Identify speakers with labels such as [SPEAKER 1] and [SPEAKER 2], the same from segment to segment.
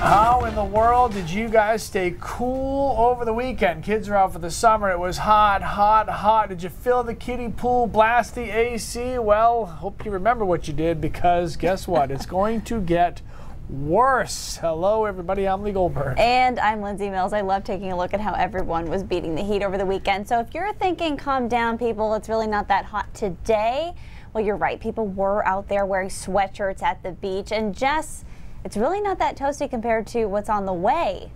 [SPEAKER 1] How in the world did you guys stay cool over the weekend? Kids are out for the summer. It was hot, hot, hot. Did you fill the kiddie pool, blast the AC? Well, hope you remember what you did, because guess what? It's going to get worse. Hello, everybody. I'm Lee Goldberg.
[SPEAKER 2] And I'm Lindsay Mills. I love taking a look at how everyone was beating the heat over the weekend. So if you're thinking, calm down, people, it's really not that hot today, well, you're right. People were out there wearing sweatshirts at the beach. And Jess, it's really not that toasty compared to what's on the way.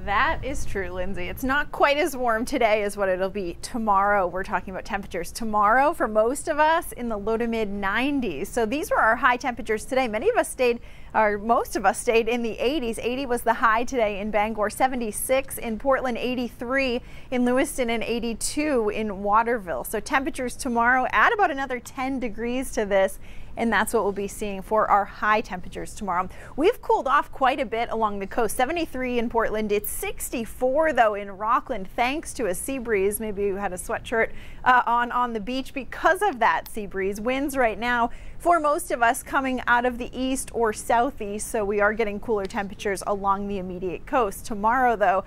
[SPEAKER 3] That is true, Lindsay. It's not quite as warm today as what it'll be tomorrow. We're talking about temperatures tomorrow for most of us in the low to mid 90s. So these were our high temperatures today. Many of us stayed, or most of us stayed in the 80s. 80 was the high today in Bangor, 76 in Portland, 83 in Lewiston, and 82 in Waterville. So temperatures tomorrow add about another 10 degrees to this, and that's what we'll be seeing for our high temperatures tomorrow. We've cooled off quite a bit along the coast. 73 in Portland. It's 64 though in Rockland, thanks to a sea breeze. Maybe you had a sweatshirt on the beach because of that sea breeze. Winds right now for most of us coming out of the east or southeast, so we are getting cooler temperatures along the immediate coast. Tomorrow though,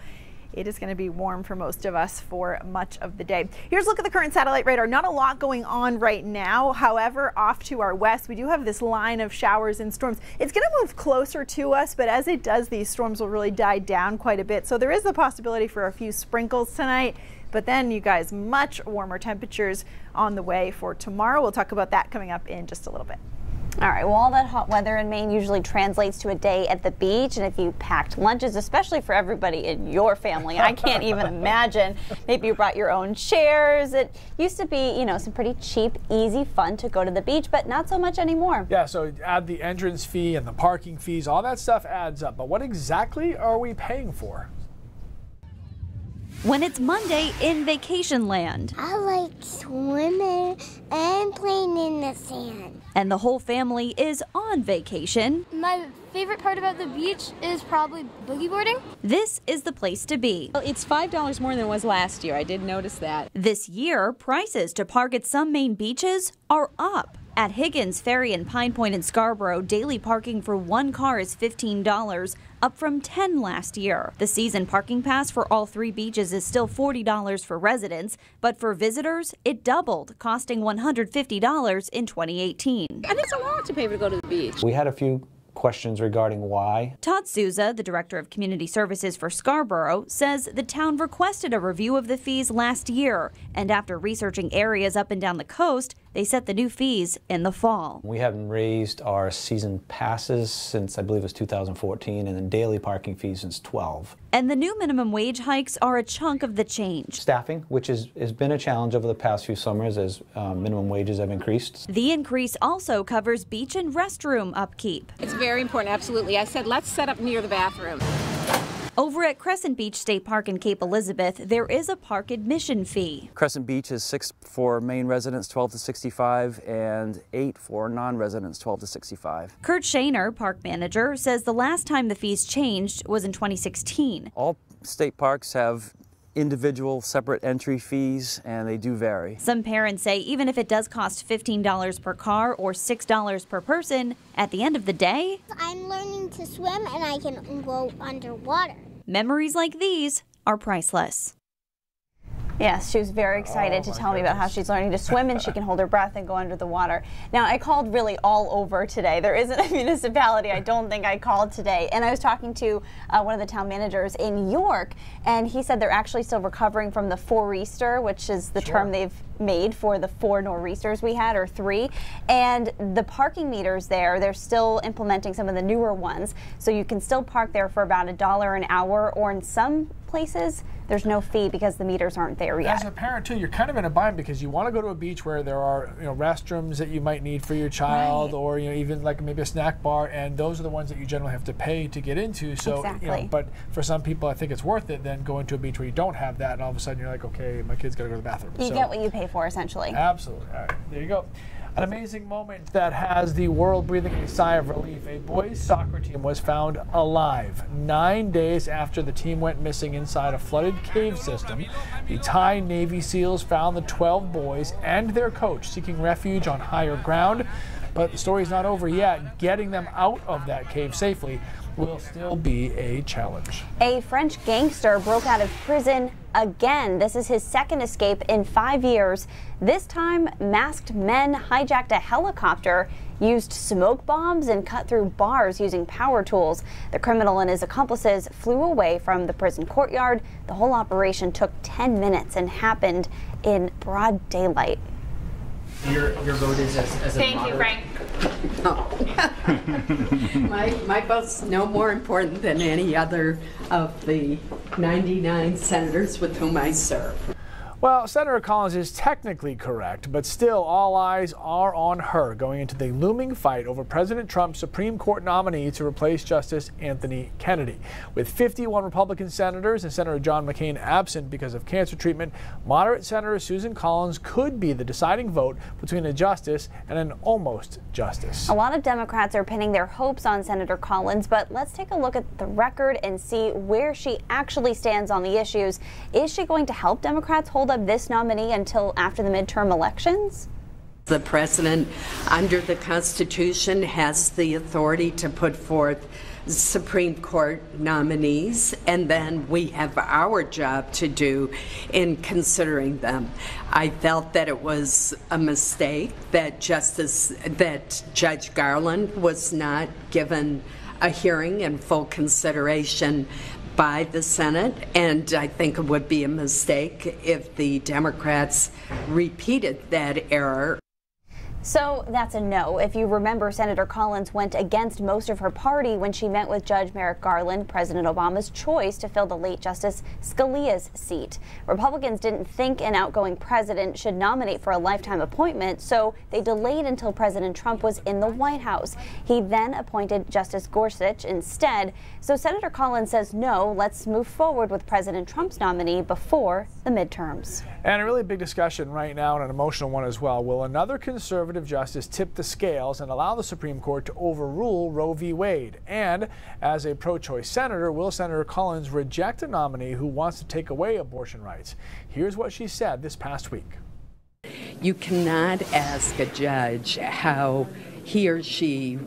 [SPEAKER 3] it is going to be warm for most of us for much of the day. Here's a look at the current satellite radar. Not a lot going on right now. However, off to our west, we do have this line of showers and storms. It's going to move closer to us, but as it does, these storms will really die down quite a bit. So there is the possibility for a few sprinkles tonight. But then, you guys, much warmer temperatures on the way for tomorrow. We'll talk about that coming up in just a little bit.
[SPEAKER 2] All right, well, all that hot weather in Maine usually translates to a day at the beach, and if you packed lunches, especially for everybody in your family, I can't even imagine. Maybe you brought your own chairs. It used to be, you know, some pretty cheap, easy fun to go to the beach, but not so much anymore.
[SPEAKER 1] Yeah, so add the entrance fee and the parking fees, all that stuff adds up. But what exactly are we paying for?
[SPEAKER 4] When it's Monday in vacation land.
[SPEAKER 5] I like swimming and playing in the sand.
[SPEAKER 4] And the whole family is on vacation.
[SPEAKER 6] My favorite part about the beach is probably boogie boarding.
[SPEAKER 4] This is the place to be.
[SPEAKER 7] Well, it's $5 more than it was last year. I did notice that.
[SPEAKER 4] This year, prices to park at some Maine beaches are up. At Higgins, Ferry, and Pine Point in Scarborough, daily parking for one car is $15, up from $10 last year. The season parking pass for all three beaches is still $40 for residents, but for visitors, it doubled, costing $150 in 2018.
[SPEAKER 7] And it's a lot to pay to go to the beach.
[SPEAKER 8] We had a few questions regarding why.
[SPEAKER 4] Todd Souza, the Director of Community Services for Scarborough, says the town requested a review of the fees last year, and after researching areas up and down the coast, they set the new fees in the fall.
[SPEAKER 8] We haven't raised our season passes since I believe it was 2014, and then daily parking fees since 12.
[SPEAKER 4] And the new minimum wage hikes are a chunk of the change.
[SPEAKER 8] Staffing, which has been a challenge over the past few summers as minimum wages have increased.
[SPEAKER 4] The increase also covers beach and restroom upkeep.
[SPEAKER 7] It's very important, absolutely. I said let's set up near the bathroom.
[SPEAKER 4] Over at Crescent Beach State Park in Cape Elizabeth, there is a park admission fee.
[SPEAKER 9] Crescent Beach is $6 for Maine residents, 12 to 65, and $8 for non-residents, 12 to 65.
[SPEAKER 4] Kurt Shaner, park manager, says the last time the fees changed was in 2016.
[SPEAKER 9] All state parks have individual separate entry fees, and they do vary.
[SPEAKER 4] Some parents say even if it does cost $15 per car or $6 per person, at the end of the day,
[SPEAKER 5] I'm learning to swim and I can go underwater.
[SPEAKER 4] Memories like these are priceless.
[SPEAKER 2] Yes, she was very excited to tell me about how she's learning to swim and she can hold her breath and go under the water. Now, I called really all over today. There isn't a municipality I don't think I called today. And I was talking to one of the town managers in York, and he said they're actually still recovering from the four-easter, which is the term they've made for the 4 nor'easters we had, or 3. And the parking meters there, they're still implementing some of the newer ones. So you can still park there for about $1 an hour, or in some places, there's no fee because the meters aren't there yet.
[SPEAKER 1] As a parent too, you're kind of in a bind because you want to go to a beach where there are, you know, restrooms that you might need for your child, right, or, you know, even like maybe a snack bar, and those are the ones that you generally have to pay to get into. So,
[SPEAKER 2] exactly,
[SPEAKER 1] you know, but for some people, I think it's worth it then going to a beach where you don't have that, and all of a sudden you're like, okay, my kid's got to go to the bathroom.
[SPEAKER 2] You get what you pay for, essentially.
[SPEAKER 1] Absolutely. All right, there you go. An amazing moment that has the world breathing a sigh of relief. A boys soccer team was found alive 9 days after the team went missing inside a flooded cave system. The Thai Navy SEALs found the 12 boys and their coach seeking refuge on higher ground. But the story's not over yet. Getting them out of that cave safely will still be a challenge.
[SPEAKER 2] A French gangster broke out of prison again. This is his second escape in 5 years. This time, masked men hijacked a helicopter, used smoke bombs, and cut through bars using power tools. The criminal and his accomplices flew away from the prison courtyard. The whole operation took 10 minutes and happened in broad daylight.
[SPEAKER 10] Your vote is as a
[SPEAKER 7] Thank you, Frank. My vote's no more important than any other of the 99 senators with whom I serve.
[SPEAKER 1] Well, Senator Collins is technically correct, but still all eyes are on her going into the looming fight over President Trump's Supreme Court nominee to replace Justice Anthony Kennedy. With 51 Republican senators and Senator John McCain absent because of cancer treatment, moderate Senator Susan Collins could be the deciding vote between a justice and an almost justice.
[SPEAKER 2] A lot of Democrats are pinning their hopes on Senator Collins, but let's take a look at the record and see where she actually stands on the issues. Is she going to help Democrats hold up this nominee until after the midterm elections?
[SPEAKER 7] The president, under the Constitution, has the authority to put forth Supreme Court nominees, and then we have our job to do in considering them. I felt that it was a mistake that Judge Garland was not given a hearing and full consideration by the Senate, and I think it would be a mistake if the Democrats repeated that error.
[SPEAKER 2] So that's a no. If you remember, Senator Collins went against most of her party when she met with Judge Merrick Garland, President Obama's choice to fill the late Justice Scalia's seat. Republicans didn't think an outgoing president should nominate for a lifetime appointment, so they delayed until President Trump was in the White House. He then appointed Justice Gorsuch instead. So Senator Collins says, no, let's move forward with President Trump's nominee before the midterms.
[SPEAKER 1] And a really big discussion right now, and an emotional one as well. Will another conservative justice tip the scales and allow the Supreme Court to overrule Roe v. Wade? And as a pro-choice senator, will Senator Collins reject a nominee who wants to take away abortion rights? Here's what she said this past week.
[SPEAKER 7] You cannot ask a judge how he or she,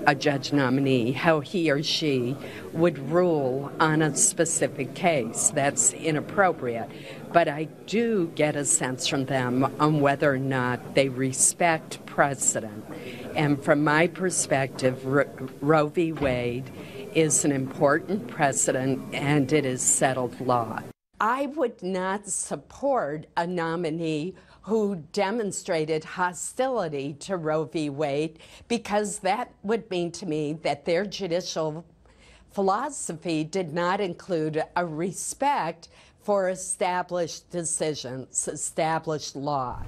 [SPEAKER 7] a judge nominee, how he or she would rule on a specific case. That's inappropriate. But I do get a sense from them on whether or not they respect precedent. And from my perspective, Roe v. Wade is an important precedent, and it is settled law. I would not support a nominee who demonstrated hostility to Roe v. Wade, because that would mean to me that their judicial philosophy did not include a respect for established decisions, established law.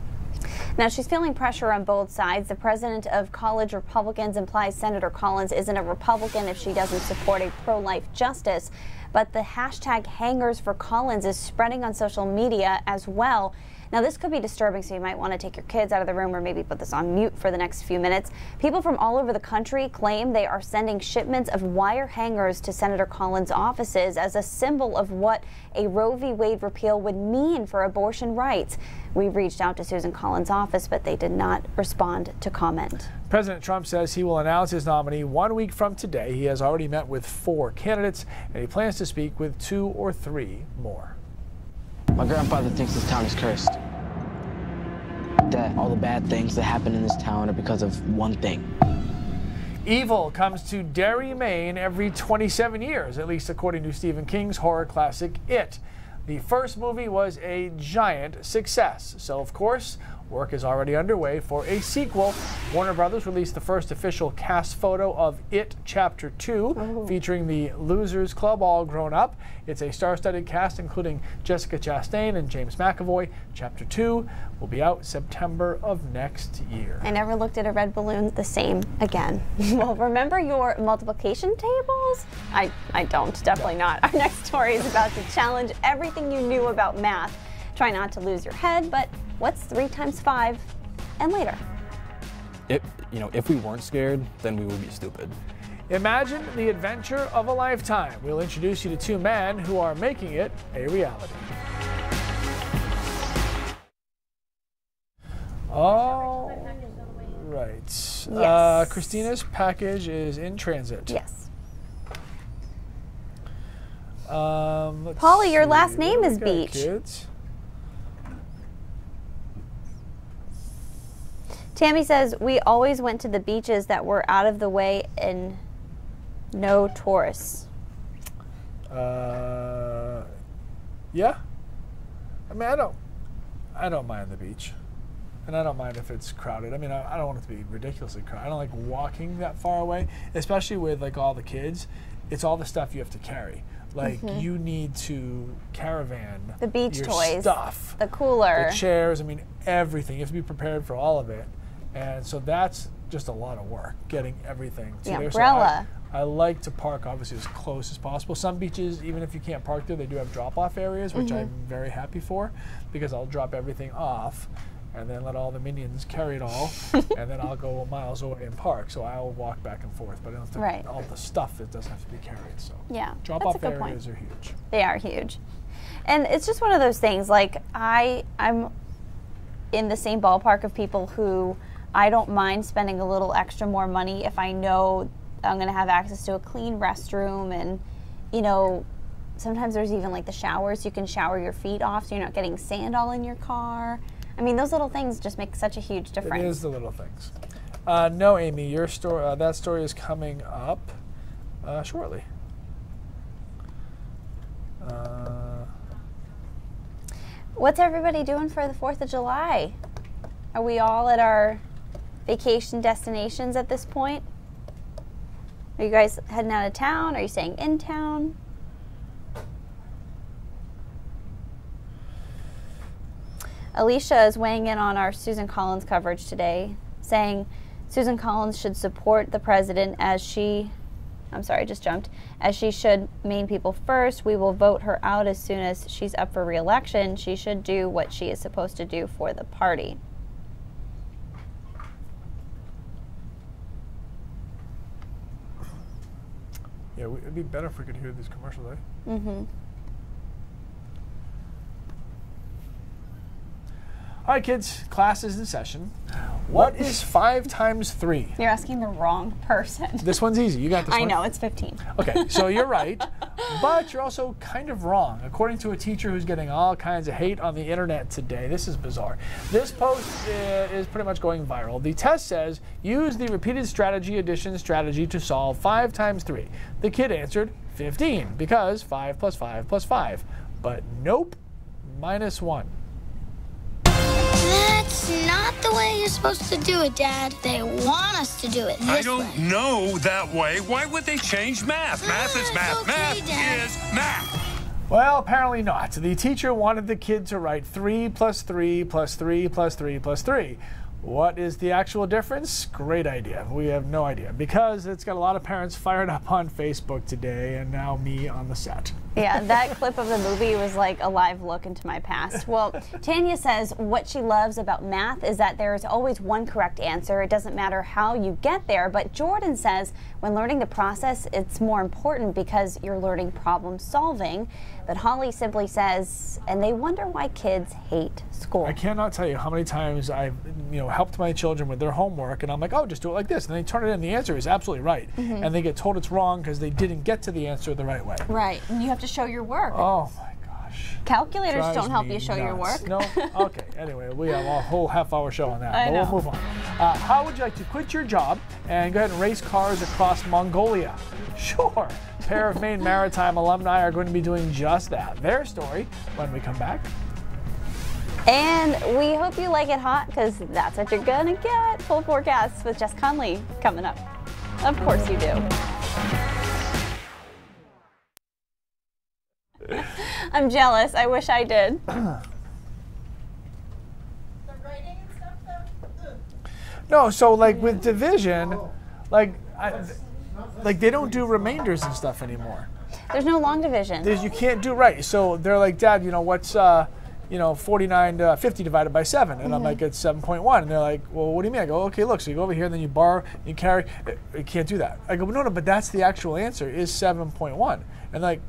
[SPEAKER 2] Now, she's feeling pressure on both sides. The president of college Republicans implies Senator Collins isn't a Republican if she doesn't support a pro-life justice. But the hashtag Hangers for Collins is spreading on social media as well. Now, this could be disturbing, so you might want to take your kids out of the room or maybe put this on mute for the next few minutes. People from all over the country claim they are sending shipments of wire hangers to Senator Collins' offices as a symbol of what a Roe v. Wade repeal would mean for abortion rights. We've reached out to Susan Collins' office, but they did not respond to comment.
[SPEAKER 1] President Trump says he will announce his nominee 1 week from today. He has already met with 4 candidates, and he plans to speak with 2 or 3 more.
[SPEAKER 11] My grandfather thinks this town is cursed. That all the bad things that happen in this town are because of one thing.
[SPEAKER 1] Evil comes to Derry, Maine every 27 years, at least according to Stephen King's horror classic It. The first movie was a giant success, so of course, work is already underway for a sequel. Warner Brothers released the first official cast photo of It Chapter 2, featuring the Losers Club all grown up. It's a star-studded cast including Jessica Chastain and James McAvoy. Chapter 2 will be out September of next year.
[SPEAKER 2] I never looked at a red balloon the same again. Well, remember your multiplication tables? I don't, definitely not. Our next story is about to challenge everything you knew about math. Try not to lose your head, but what's 3 times 5 and later?
[SPEAKER 12] If we weren't scared, then we would be stupid.
[SPEAKER 1] Imagine the adventure of a lifetime. We'll introduce you to 2 men who are making it a reality. All right.
[SPEAKER 2] Yes.
[SPEAKER 1] Christina's package is in transit.
[SPEAKER 2] Yes.
[SPEAKER 1] Let's
[SPEAKER 2] Polly, your
[SPEAKER 1] see.
[SPEAKER 2] last name
[SPEAKER 1] What
[SPEAKER 2] is
[SPEAKER 1] do we got,
[SPEAKER 2] Beach.
[SPEAKER 1] Kids?
[SPEAKER 2] Tammy says, we always went to the beaches that were out of the way and no tourists.
[SPEAKER 1] Yeah. I mean, I don't mind the beach. And I don't mind if it's crowded. I mean, I don't want it to be ridiculously crowded. I don't like walking that far away, especially with like all the kids. It's all the stuff you have to carry. Like you need to caravan
[SPEAKER 2] The beach
[SPEAKER 1] your
[SPEAKER 2] toys,
[SPEAKER 1] stuff,
[SPEAKER 2] the cooler,
[SPEAKER 1] the chairs. I mean, everything. You have to be prepared for all of it, and so that's just a lot of work getting everything to
[SPEAKER 2] the
[SPEAKER 1] there.
[SPEAKER 2] umbrella.
[SPEAKER 1] So I like to park obviously as close as possible. Some beaches, even if you can't park there, they do have drop-off areas, which I'm very happy for, because I'll drop everything off and then let all the minions carry it all, and then I'll go miles away and park. So I'll walk back and forth, but I don't have to, all the stuff that doesn't have to be carried. So
[SPEAKER 2] yeah,
[SPEAKER 1] drop-off areas are huge.
[SPEAKER 2] They are huge, and it's just one of those things. Like I'm in the same ballpark of people who I don't mind spending a little extra more money if I know I'm going to have access to a clean restroom, and you know, sometimes there's even like the showers you can shower your feet off, so you're not getting sand all in your car. I mean, those little things just make such a huge difference.
[SPEAKER 1] It is the little things. No, Amy, your story, that story is coming up shortly.
[SPEAKER 2] What's everybody doing for the 4th of July? Are we all at our vacation destinations at this point? Are you guys heading out of town? Are you staying in town? Alicia is weighing in on our Susan Collins coverage today, saying Susan Collins should support the president as she should Maine people first. We will vote her out as soon as she's up for re-election. She should do what she is supposed to do for the party.
[SPEAKER 1] Yeah, it'd be better if we could hear these commercials, eh?
[SPEAKER 2] Mm-hmm.
[SPEAKER 1] All right, kids, class is in session. What is 5 times 3?
[SPEAKER 2] You're asking the wrong person.
[SPEAKER 1] This one's easy. You got this one.
[SPEAKER 2] I know, it's 15.
[SPEAKER 1] Okay, so you're right, but you're also kind of wrong. According to a teacher who's getting all kinds of hate on the internet today, this is bizarre. This post is pretty much going viral. The test says, use the repeated strategy addition strategy to solve 5 times 3. The kid answered 15, because 5 plus 5 plus 5. But nope, -1.
[SPEAKER 5] That's not the way you're supposed to do it, Dad. They want us to do it this way.
[SPEAKER 13] I don't know that way. Why would they change math? Math is math.
[SPEAKER 5] Okay,
[SPEAKER 13] math
[SPEAKER 5] Dad.
[SPEAKER 13] is math.
[SPEAKER 1] Well, apparently not. The teacher wanted the kid to write 3 plus 3 plus 3 plus 3 plus 3. What is the actual difference? Great idea. We have no idea, because it's got a lot of parents fired up on Facebook today, and now me on the set.
[SPEAKER 2] Yeah, that clip of the movie was like a live look into my past. Well, Tanya says what she loves about math is that there is always one correct answer. It doesn't matter how you get there. But Jordan says when learning the process, it's more important because you're learning problem solving. But Holly simply says, and they wonder why kids hate school.
[SPEAKER 1] I cannot tell you how many times I've helped my children with their homework, and I'm like, oh, just do it like this. And they turn it in. The answer is absolutely right. And they get told it's wrong because they didn't get to the answer the right way.
[SPEAKER 2] Right, and you have to show your work.
[SPEAKER 1] Oh my gosh.
[SPEAKER 2] Calculators
[SPEAKER 1] Drives
[SPEAKER 2] don't help
[SPEAKER 1] me
[SPEAKER 2] you show your
[SPEAKER 1] nuts.
[SPEAKER 2] work.
[SPEAKER 1] No? Okay, anyway, we have a whole half-hour show on that.
[SPEAKER 2] I
[SPEAKER 1] But
[SPEAKER 2] know.
[SPEAKER 1] we'll move on. How would you like to quit your job and go ahead and race cars across Mongolia? Sure. A pair of Maine Maritime alumni are going to be doing just that. Their story when we come back.
[SPEAKER 2] And we hope you like it hot, because that's what you're gonna get. Full forecasts with Jess Conley coming up. Of course you do. I'm jealous. I wish I did.
[SPEAKER 1] No, so like with division, like they don't do remainders and stuff anymore.
[SPEAKER 2] There's no long division.
[SPEAKER 1] You can't do right. So they're like, Dad, what's 49 to 50 divided by 7? And I'm like, it's 7.1. And they're like, well, what do you mean? I go, okay, look, so you go over here and then you bar, you carry. You can't do that. I go, no, but that's the actual answer is 7.1. And like,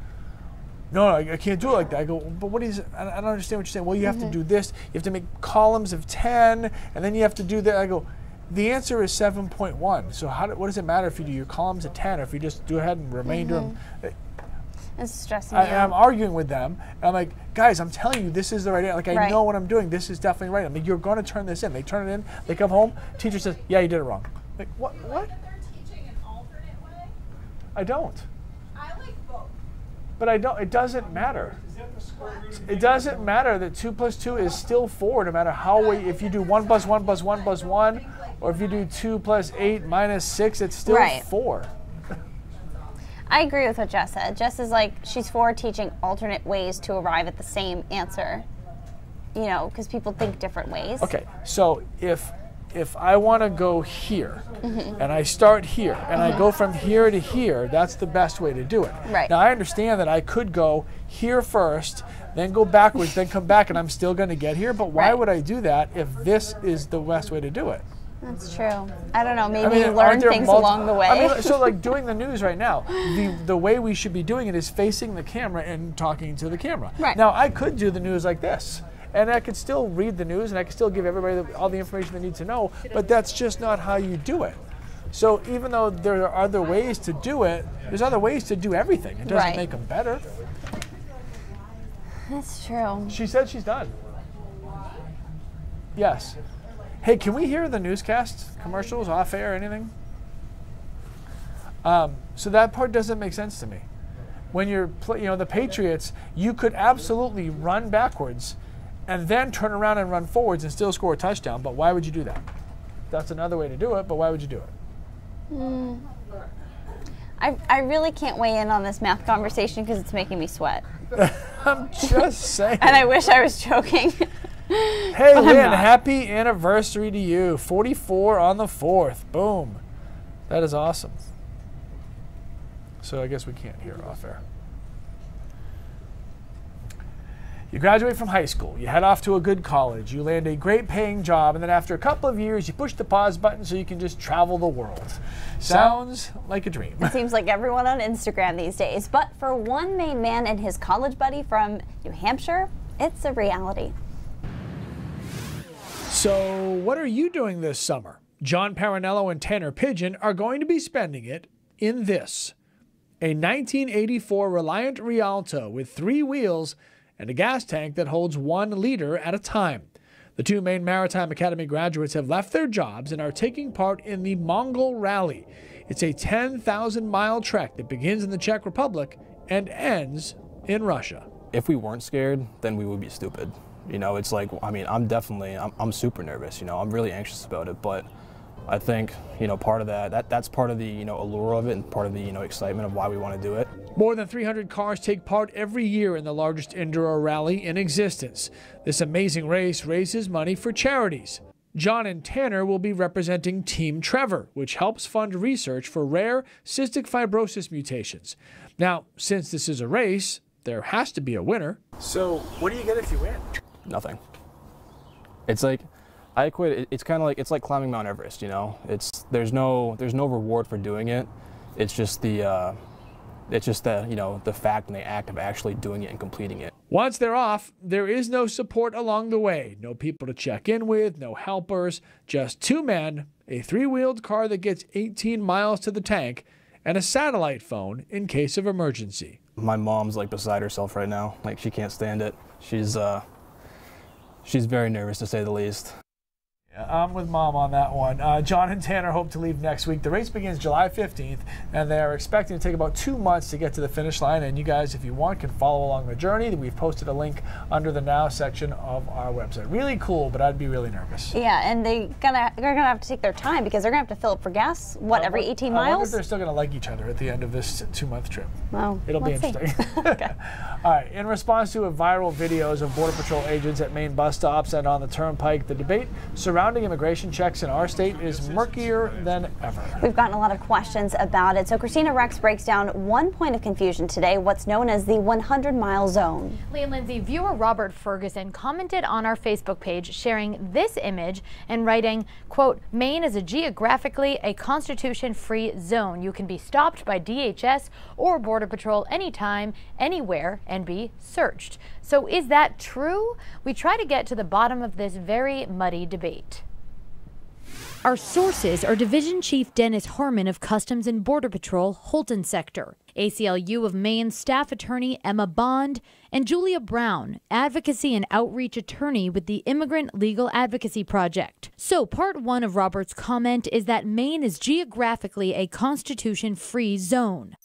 [SPEAKER 1] no, I can't do it like that. I go, but what is it? I don't understand what you're saying. Well, you have to do this. You have to make columns of 10, and then you have to do that. I go, The answer is 7.1. So what does it matter if you do your columns at 10 or if you just do ahead and remainder them?
[SPEAKER 2] It's stressing me out.
[SPEAKER 1] I'm arguing with them. And I'm like, guys, I'm telling you, this is the right answer. Like, I know what I'm doing. This is definitely right. I mean, you're going to turn this in. They turn it in. They come home. Teacher says, yeah, you did it wrong. Like, what?
[SPEAKER 3] They're teaching an alternate way?
[SPEAKER 1] I don't.
[SPEAKER 3] I like both.
[SPEAKER 1] But I don't. It doesn't matter. It doesn't matter that 2 plus 2 is still 4, no matter how if you do 1 plus 1 plus 1 plus 1, or if you do 2 plus 8 minus 6, it's still 4.
[SPEAKER 2] I agree with what Jess said. Jess is like, she's for teaching alternate ways to arrive at the same answer, you know, because people think different ways.
[SPEAKER 1] Okay, so if I want to go here, and I start here, and I go from here to here, that's the best way to do it.
[SPEAKER 2] Right.
[SPEAKER 1] Now, I understand that I could go here first, then go backwards, then come back, and I'm still going to get here, but why would I do that if this is the best way to do it?
[SPEAKER 2] That's true. I don't know. Maybe you learn things along the way.
[SPEAKER 1] I mean, so like doing the news right now, the way we should be doing it is facing the camera and talking to the camera.
[SPEAKER 2] Right.
[SPEAKER 1] Now, I could do the news like this, and I could still read the news, and I could still give everybody all the information they need to know, but that's just not how you do it. So even though there are other ways to do it, there's other ways to do everything. It doesn't make them better.
[SPEAKER 2] That's true.
[SPEAKER 1] She said she's done. Yes. Hey, can we hear the newscast commercials off air, anything? So that part doesn't make sense to me. When you're, the Patriots, you could absolutely run backwards and then turn around and run forwards and still score a touchdown, but why would you do that? That's another way to do it, but why would you do it?
[SPEAKER 2] I really can't weigh in on this math conversation because it's making me sweat.
[SPEAKER 1] I'm just saying.
[SPEAKER 2] And I wish I was joking.
[SPEAKER 1] Hey, Lynn, happy anniversary to you. 44 on the 4th. Boom. That is awesome. So I guess we can't hear off air. You graduate from high school, you head off to a good college, you land a great paying job, and then after a couple of years, you push the pause button so you can just travel the world. Sounds like a dream.
[SPEAKER 2] It seems like everyone on Instagram these days. But for one Maine man and his college buddy from New Hampshire, it's a reality.
[SPEAKER 1] So what are you doing this summer? John Parinello and Tanner Pigeon are going to be spending it in this. A 1984 Reliant Rialto with 3 wheels and a gas tank that holds 1 liter at a time. The 2 Maine Maritime Academy graduates have left their jobs and are taking part in the Mongol Rally. It's a 10,000-mile trek that begins in the Czech Republic and ends in Russia.
[SPEAKER 12] If we weren't scared, then we would be stupid. You know, it's like, I mean, I'm super nervous, you know, I'm really anxious about it, but I think, part of that's part of the, allure of it and part of the, excitement of why we want to do it.
[SPEAKER 1] More than 300 cars take part every year in the largest enduro rally in existence. This amazing race raises money for charities. John and Tanner will be representing Team Trevor, which helps fund research for rare cystic fibrosis mutations. Now, since this is a race, there has to be a winner. So, what do you get if you win?
[SPEAKER 12] Nothing. It's like, I equate it, it's kind of like, it's like climbing Mount Everest, there's no reward for doing it. It's just the fact and the act of actually doing it and completing it.
[SPEAKER 1] Once they're off, there is no support along the way. No people to check in with, no helpers, just 2 men, a 3-wheeled car that gets 18 miles to the tank, and a satellite phone in case of emergency.
[SPEAKER 12] My mom's like beside herself right now. Like, she can't stand it. She's very nervous, to say the least.
[SPEAKER 1] I'm with Mom on that one. John and Tanner hope to leave next week. The race begins July 15th, and they are expecting to take about 2 months to get to the finish line. And you guys, if you want, can follow along the journey. We've posted a link under the Now section of our website. Really cool, but I'd be really nervous.
[SPEAKER 2] Yeah, and they're gonna have to take their time because they're gonna have to fill up for gas. Every 18 miles?
[SPEAKER 1] I wonder if they're still gonna like each other at the end of this 2-month trip.
[SPEAKER 2] Well,
[SPEAKER 1] it'll be interesting.
[SPEAKER 2] Okay.
[SPEAKER 1] All right. In response to viral videos of Border Patrol agents at Maine bus stops and on the Turnpike, the debate surrounding immigration checks in our state is murkier than ever.
[SPEAKER 2] We've gotten a lot of questions about it. So Christina Rex breaks down one point of confusion today, what's known as the 100-mile zone.
[SPEAKER 14] Lee and Lindsay, viewer Robert Ferguson commented on our Facebook page sharing this image and writing, quote, Maine is geographically a constitution-free zone. You can be stopped by DHS or Border Patrol anytime, anywhere, and be searched. So is that true? We try to get to the bottom of this very muddy debate. Our sources are Division Chief Dennis Harmon of Customs and Border Patrol, Holton Sector, ACLU of Maine Staff Attorney Emma Bond, and Julia Brown, Advocacy and Outreach Attorney with the Immigrant Legal Advocacy Project. So part one of Robert's comment is that Maine is geographically a Constitution-free zone.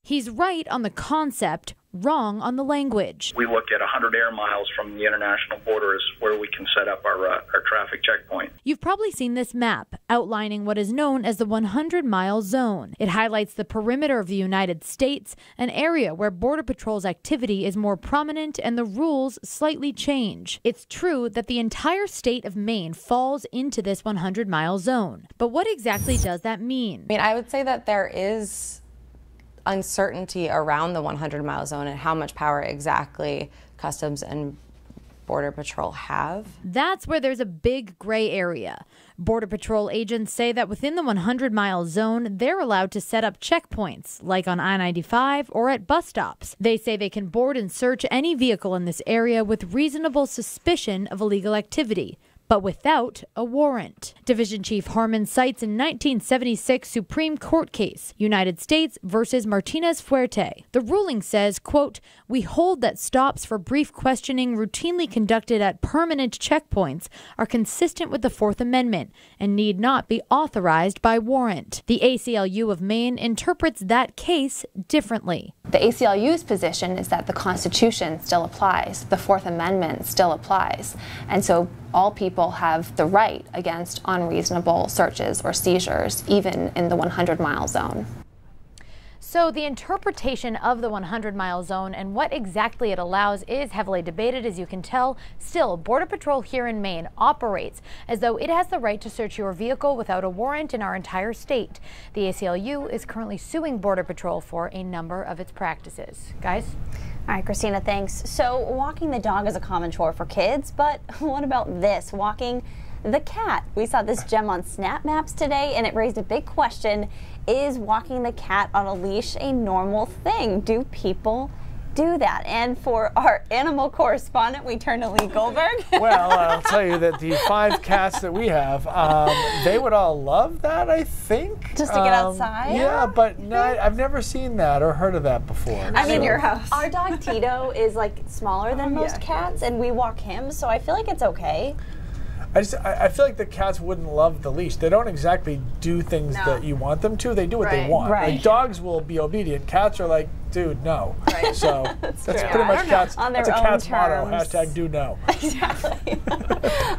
[SPEAKER 14] He's right on the concept, wrong on the language.
[SPEAKER 15] We look at 100 air miles from the international border as where we can set up our traffic checkpoint.
[SPEAKER 14] You've probably seen this map outlining what is known as the 100-mile zone. It highlights the perimeter of the United States, an area where Border Patrol's activity is more prominent and the rules slightly change. It's true that the entire state of Maine falls into this 100-mile zone. But what exactly does that mean?
[SPEAKER 16] I mean, I would say that there is uncertainty around the 100-mile zone and how much power exactly Customs and Border Patrol have.
[SPEAKER 14] That's where there's a big gray area. Border Patrol agents say that within the 100-mile zone, they're allowed to set up checkpoints, like on I-95 or at bus stops. They say they can board and search any vehicle in this area with reasonable suspicion of illegal activity, but without a warrant. Division Chief Harmon cites a 1976 Supreme Court case, United States versus Martinez Fuerte. The ruling says, quote, "We hold that stops for brief questioning routinely conducted at permanent checkpoints are consistent with the Fourth Amendment and need not be authorized by warrant." The ACLU of Maine interprets that case differently.
[SPEAKER 17] The ACLU's position is that the Constitution still applies, the Fourth Amendment still applies, and so all people have the right against unreasonable searches or seizures, even in the 100-mile zone.
[SPEAKER 14] So the interpretation of the 100-mile zone and what exactly it allows is heavily debated, as you can tell. Still, Border Patrol here in Maine operates as though it has the right to search your vehicle without a warrant in our entire state. The ACLU is currently suing Border Patrol for a number of its practices. Guys?
[SPEAKER 2] All right, Christina, thanks. So walking the dog is a common chore for kids, but what about this, walking the cat? We saw this gem on Snap Maps today, and it raised a big question. Is walking the cat on a leash a normal thing? Do people do that? And for our animal correspondent, we turn to Lee Goldberg.
[SPEAKER 1] Well, I'll tell you that the 5 cats that we have, they would all love that, I think.
[SPEAKER 2] Just to get outside?
[SPEAKER 1] Yeah, but no, I've never seen that or heard of that before.
[SPEAKER 2] I'm in your house. Our dog Tito is like smaller than most cats, and we walk him, so I feel like it's okay.
[SPEAKER 1] I feel like the cats wouldn't love the leash. They don't exactly do things that you want them to. They do what they want.
[SPEAKER 2] Right.
[SPEAKER 1] Like, dogs will be obedient. Cats are like, dude, no.
[SPEAKER 2] Right.
[SPEAKER 1] So that's pretty much cats. That's a cat's motto. # do no.
[SPEAKER 2] Exactly.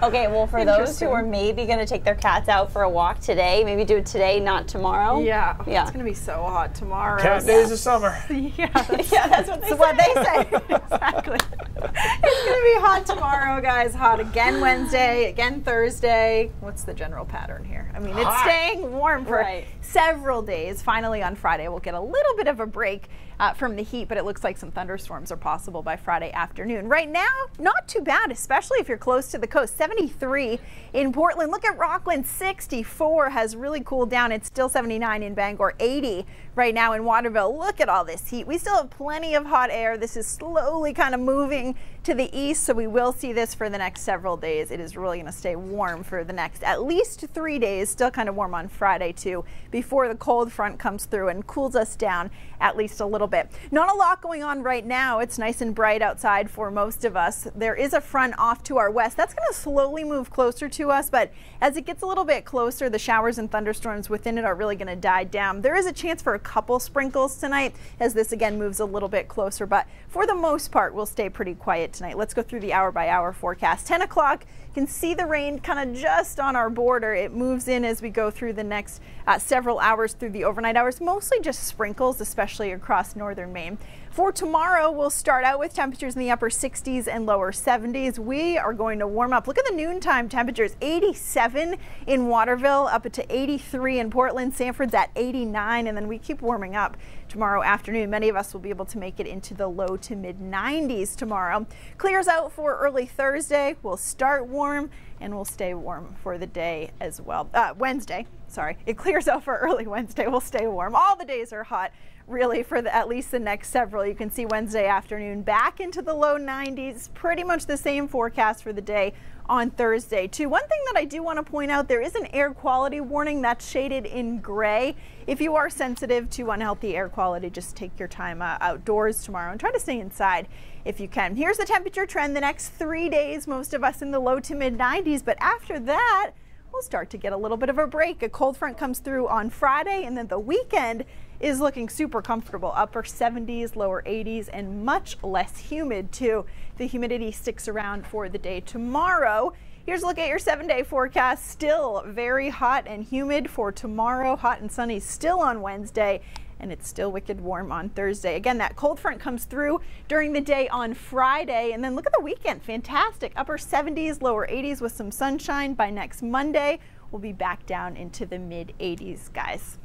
[SPEAKER 2] Okay, well, for those who are maybe going to take their cats out for a walk today, maybe do it today, not tomorrow.
[SPEAKER 3] Yeah. It's going to be so hot tomorrow.
[SPEAKER 1] Cat days of summer.
[SPEAKER 3] Yeah,
[SPEAKER 2] that's what they say.
[SPEAKER 3] Exactly. It's going to be hot tomorrow, guys. Hot again Wednesday, again Thursday. What's the general pattern here? I mean, it's staying warm for several days. Finally, on Friday, we'll get a little bit of a break from the heat, but it looks like some thunderstorms are possible by Friday afternoon. Right now, not too bad, especially if you're close to the coast. 73 in Portland. Look at Rockland, 64 has really cooled down. It's still 79 in Bangor, 80 right now in Waterville. Look at all this heat. We still have plenty of hot air. This is slowly kind of moving to the east, so we will see this for the next several days. It is really going to stay warm for the next at least 3 days. Still kind of warm on Friday too, before the cold front comes through and cools us down at least a little bit. Not a lot going on right now. It's nice and bright outside for most of us. There is a front off to our west. That's going to slowly move closer to us, but as it gets a little bit closer, the showers and thunderstorms within it are really going to die down. There is a chance for a couple sprinkles tonight as this again moves a little bit closer, but for the most part, we'll stay pretty quiet tonight. Let's go through the hour-by-hour forecast. 10 o'clock, you can see the rain kind of just on our border. It moves in as we go through the next several hours through the overnight hours, mostly just sprinkles, especially across northern Maine. For tomorrow, we'll start out with temperatures in the upper 60s and lower 70s. We are going to warm up. Look at the noontime temperatures, 87 in Waterville, up to 83 in Portland. Sanford's at 89, and then we keep warming up tomorrow afternoon. Many of us will be able to make it into the low to mid 90s tomorrow. Clears out for early Thursday. We'll start warm and we'll stay warm for the day as well. Wednesday, sorry. It clears out for early Wednesday. We'll stay warm. All the days are hot really for at least the next several. You can see Wednesday afternoon back into the low 90s, pretty much the same forecast for the day on Thursday too. One thing that I do want to point out, there is an air quality warning that's shaded in gray. If you are sensitive to unhealthy air quality, just take your time outdoors tomorrow and try to stay inside if you can. Here's the temperature trend the next 3 days, most of us in the low to mid 90s, but after that, we'll start to get a little bit of a break. A cold front comes through on Friday, and then the weekend is looking super comfortable. Upper 70s, lower 80s, and much less humid too. The humidity sticks around for the day tomorrow. Here's a look at your 7-day forecast. Still very hot and humid for tomorrow. Hot and sunny still on Wednesday. And it's still wicked warm on Thursday. Again, that cold front comes through during the day on Friday. And then look at the weekend. Fantastic. Upper 70s, lower 80s with some sunshine. By next Monday, we'll be back down into the mid 80s, guys.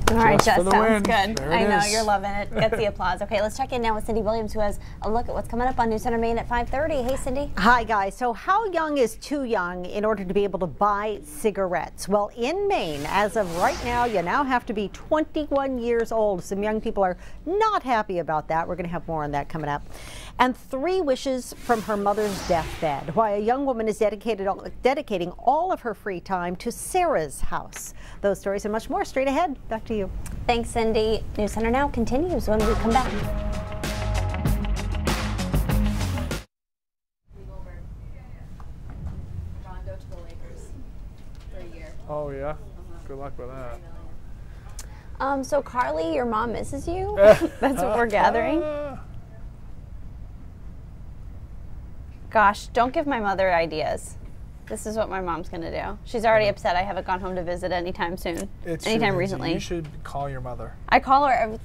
[SPEAKER 2] All right, Jess, sounds good.
[SPEAKER 1] There
[SPEAKER 2] I know,
[SPEAKER 1] is.
[SPEAKER 2] you're loving it. Gets the applause. Okay, let's check in now with Cindy Williams, who has a look at what's coming up on News Center Maine at 5:30. Hey, Cindy.
[SPEAKER 18] Hi, guys. So how young is too young in order to be able to buy cigarettes? Well, in Maine, as of right now, you now have to be 21 years old. Some young people are not happy about that. We're going to have more on that coming up. And 3 wishes from her mother's deathbed. Why a young woman is dedicating all of her free time to Sarah's house. Those stories and much more straight ahead. Back to you.
[SPEAKER 2] Thanks, Cindy. News Center Now continues when we come back.
[SPEAKER 1] Oh, yeah? Good luck with that.
[SPEAKER 2] So Carly, your mom misses you? That's what we're gathering. Gosh, don't give my mother ideas. This is what my mom's going to do. She's already upset I haven't gone home to visit anytime soon. Anytime recently.
[SPEAKER 1] You should call your mother.
[SPEAKER 2] I call her.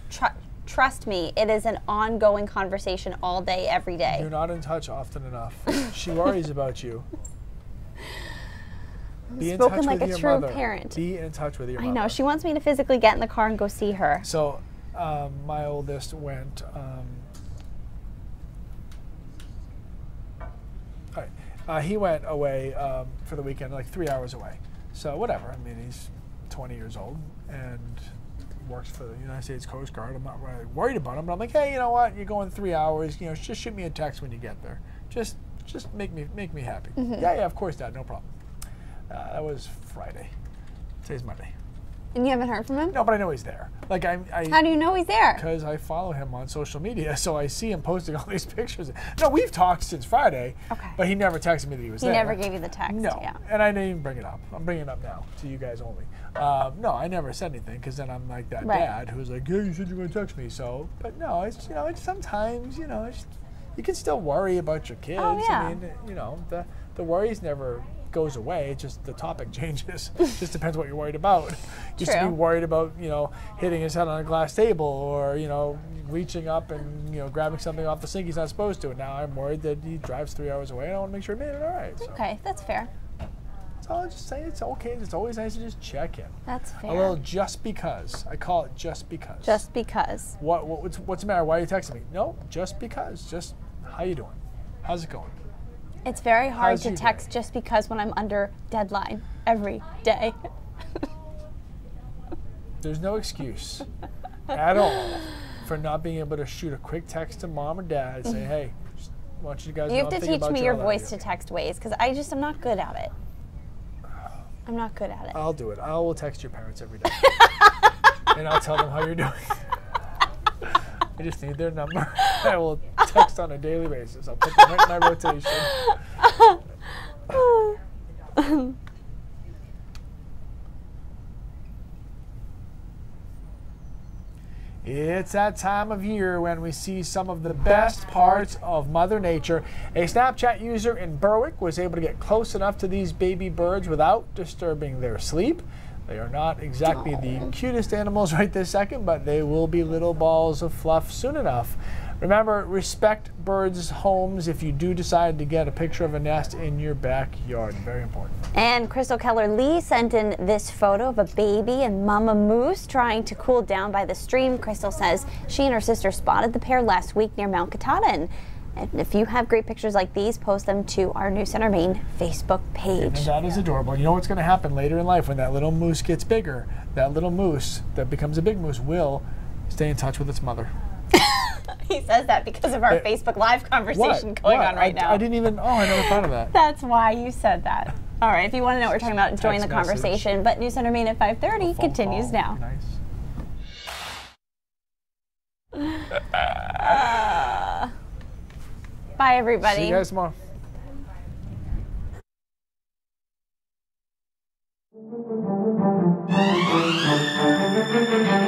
[SPEAKER 2] Trust me, it is an ongoing conversation all day, every day.
[SPEAKER 1] You're not in touch often enough. She worries about you. Be in touch with your mother.
[SPEAKER 2] Parent.
[SPEAKER 1] Be in touch with your mother.
[SPEAKER 2] I know. She wants me to physically get in the car and go see her.
[SPEAKER 1] So, my oldest went. He went away for the weekend, like 3 hours away. So whatever. I mean, he's 20 years old and works for the United States Coast Guard. I'm not really worried about him, but I'm like, hey, you know what? You're going 3 hours. You know, just shoot me a text when you get there. Just make me happy.
[SPEAKER 2] Mm-hmm.
[SPEAKER 1] Yeah, of course, Dad. No problem. That was Friday. Today's Monday.
[SPEAKER 2] And you haven't heard from him?
[SPEAKER 1] No, but I know he's there. Like
[SPEAKER 2] How do you know he's there?
[SPEAKER 1] Because I follow him on social media, so I see him posting all these pictures. No, we've talked since Friday, but he never texted me that he was there.
[SPEAKER 2] He never gave you the text.
[SPEAKER 1] No,
[SPEAKER 2] yeah.
[SPEAKER 1] And I didn't even bring it up. I'm bringing it up now to you guys only. No, I never said anything because then I'm like that dad who's like, "Hey, you said you were gonna text me." So, but no, it's it's sometimes it's, you can still worry about your kids.
[SPEAKER 2] Oh, yeah.
[SPEAKER 1] I mean, the worries never goes away. It's just the topic changes. Just depends what you're worried about. Used to be worried about hitting his head on a glass table or reaching up and grabbing something off the sink he's not supposed to. And now I'm worried that he drives 3 hours away and I want to make sure he made it all right. So.
[SPEAKER 2] Okay, that's fair.
[SPEAKER 1] So I'll just say it's okay. It's always nice to just check in.
[SPEAKER 2] That's fair.
[SPEAKER 1] A little just because. I call it just because.
[SPEAKER 2] Just because.
[SPEAKER 1] What's the matter? Why are you texting me? No, just because. Just how you doing? How's it going?
[SPEAKER 2] It's very hard to text just because when I'm under deadline every day.
[SPEAKER 1] There's no excuse at all for not being able to shoot a quick text to mom or dad and say, hey, just want you guys to know I'm thinking about you.
[SPEAKER 2] You have to teach me your voice to text ways because I'm not good at it. I'm not good at it.
[SPEAKER 1] I'll do it. I will text your parents every day. And I'll tell them how you're doing. I just need their number. I will text on a daily basis. I'll put them right in my rotation. It's that time of year when we see some of the best parts of Mother Nature. A Snapchat user in Berwick was able to get close enough to these baby birds without disturbing their sleep. They are not exactly the cutest animals right this second, but they will be little balls of fluff soon enough. Remember, respect birds' homes if you do decide to get a picture of a nest in your backyard. Very important.
[SPEAKER 2] And Crystal Keller-Lee sent in this photo of a baby and mama moose trying to cool down by the stream. Crystal says she and her sister spotted the pair last week near Mount Katahdin. And if you have great pictures like these, post them to our News Center Maine Facebook page.
[SPEAKER 1] And that is adorable. You know what's going to happen later in life when that little moose gets bigger? That little moose that becomes a big moose will stay in touch with its mother.
[SPEAKER 2] He says that because of our Facebook Live conversation going on right now.
[SPEAKER 1] I didn't even, I never thought of that.
[SPEAKER 2] That's why you said that. All right, if you want to know what we're talking about, join the conversation. But News Center Maine at 5:30 continues now. Bye, everybody.
[SPEAKER 1] See you guys tomorrow.
[SPEAKER 5] Thank you.